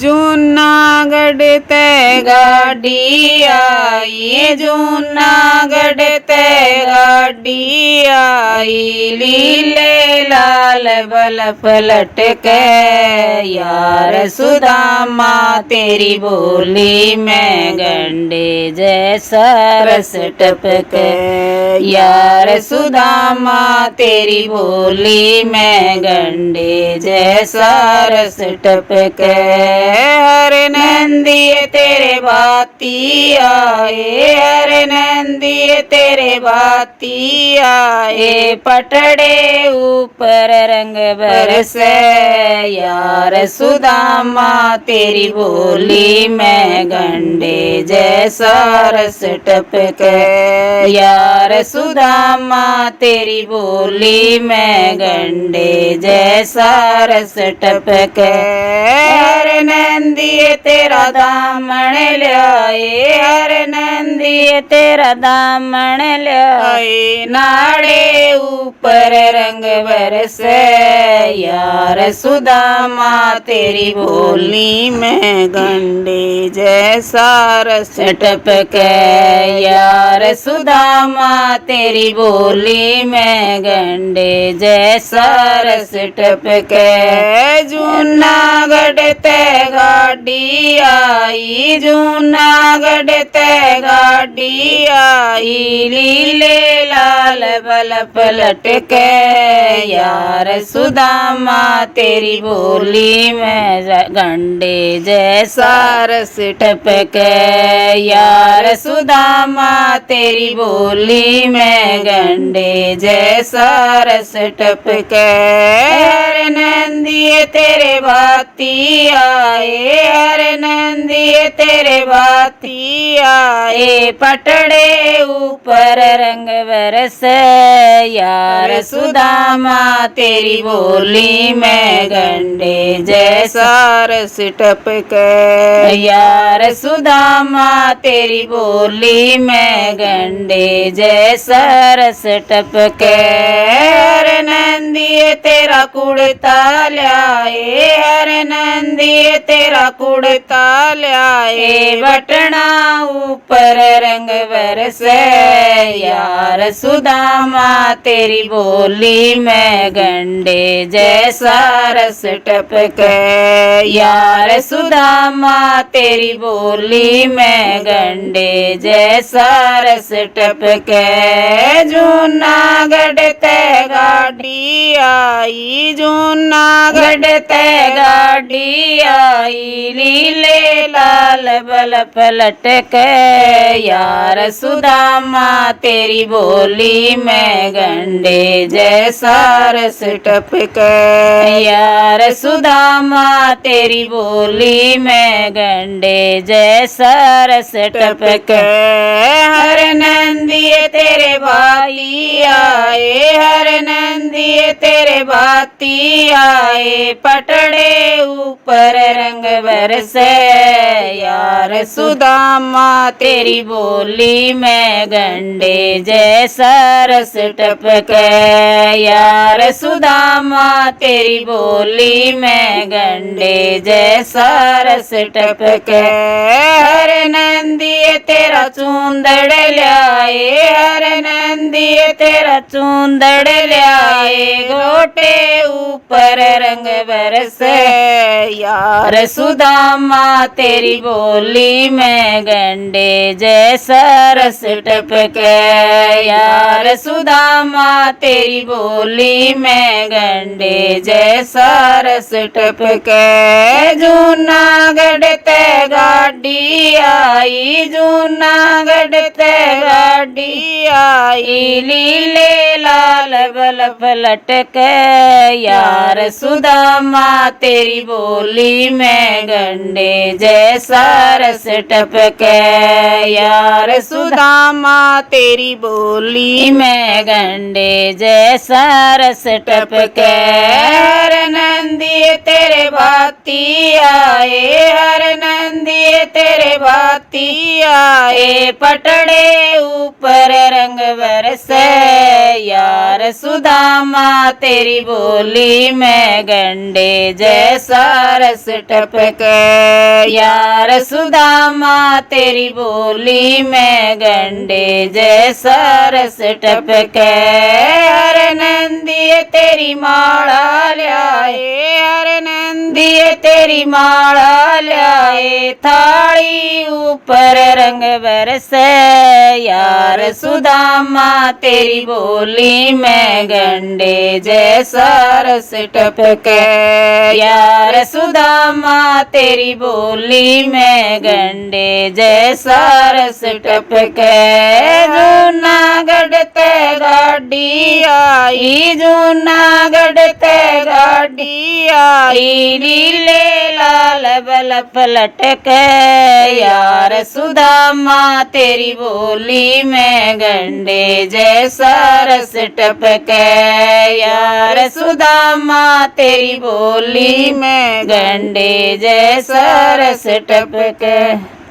जूनागढ़ ते गाड़ी आई, जूनागढ़ ते गाड़ी आई, लीले लाल बल पलट के यार सुदामा तेरी बोली में गंडे जैसा रस टपके। यार सुदामा तेरी बोली में गंडे जैसा रस टपके। हर नंदी तेरे बाती आए, हर नंदी तेरे बाती आए, पटड़े ऊपर रंग बरसे यार सुदामा तेरी बोली में गंडे जैसा रस टपके। यार सुदामा तेरी बोली में गंडे जैसा रस टपके। हर नंदी तेरा दामन ल्याए, हर नंदी तेरा दामन ल्याए, नाड़े ऊपर रंग बरसे यार सुदामा तेरी बोली में गंडे जैसा रस टपके। यार सुदामा तेरी बोली में गंडे जैसा रस टपके। जूनागढ़ ते गाड़ी आई, जूनागढ़ ते गाड़ी आई, लीले लाल बल पलट के यार सुदामा तेरी बोली में गंडे जैसा रस टपके। यार सुदामा तेरी बोली में गंडे जैसा रस टपके। हर नंदी तेरे बाती आए, हर नंदी तेरे बाती आए, पटड़े ऊपर रंग बरसे यार सुदामा तेरी बोली में गंडे जैसा रस टपके। यार सुदामा तेरी बोली में गंडे जैसा रस टपके। हर नंदी तेरा कुड़ता ल्याए, हर नंदी तेरा कुड़ता ल्याए, बटना ऊपर रंग बरसे यार सुदामा तेरी बोली में गंडे जैसा रस टपके। यार सुदामा तेरी बोली में गंडे जैसा रस टपके। जूनागढ़ ते गाड़ी आई, जूनागढ़ ते गाड़ी आई, लीले लाल बल पलट के यार सुदामा तेरी बोली में गंडे जैसा रस टपके। यार सुदामा तेरी बोली में गंडे जैसा रस टपके। हर नंदी तेरे बाती आए, हर नंदी तेरे बाती आए, पटड़े ऊपर रंग बरसे यार सुदामा तेरी बोली में गंडे जैसा रस टपके। यार सुदामा तेरी बोली में गंडे जैसा रस टपके। हर नंदी तेरा चूंदड़ ल्याए, हर नंदी तेरा चूंदड़ ल्याए, गोटे ऊपर रंग बरसे यार सुदामा तेरी बोली में गंडे जैसा रस टपके। यार सुदामा तेरी बोली में गंडे जैसा रस टपके। जूनागढ़ ते गाड़ी आई, जूनागढ़ ते गाड़ी आई, लीले लाल बल पलट के यार सुदामा तेरी बोली में गंडे जैसा रस टपके। यार सुदामा तेरी बोली में गंडे जैसा रस टपके। हर नंदी तेरे बाती आए, हर नंदिए तेरे भाती आए पटड़े ऊपर रंग बरसे यार सुदामा तेरी बोली में गंडे जैसा रस टपके यार सुदामा तेरी बोली में गंडे जैसा रस टपके हर नंदिए तेरी माला ल्याए हर नंदिए तेरी माला ल्याए थाली ऊपर रंग बरसे यार सुदामा तेरी बोली में गंडे जैसा रस टपके यार सुदामा तेरी बोली में गंडे जैसा रस टपके जूनागढ़ ते गाड़ी आई जूनागढ़ ते गाड़ी आई नीले लाल बलफ लटके यार सुदामा तेरी बोली में गंडे जैसा रस टपके यार सुदामा तेरी बोली में गंडे जैसा रस टपके।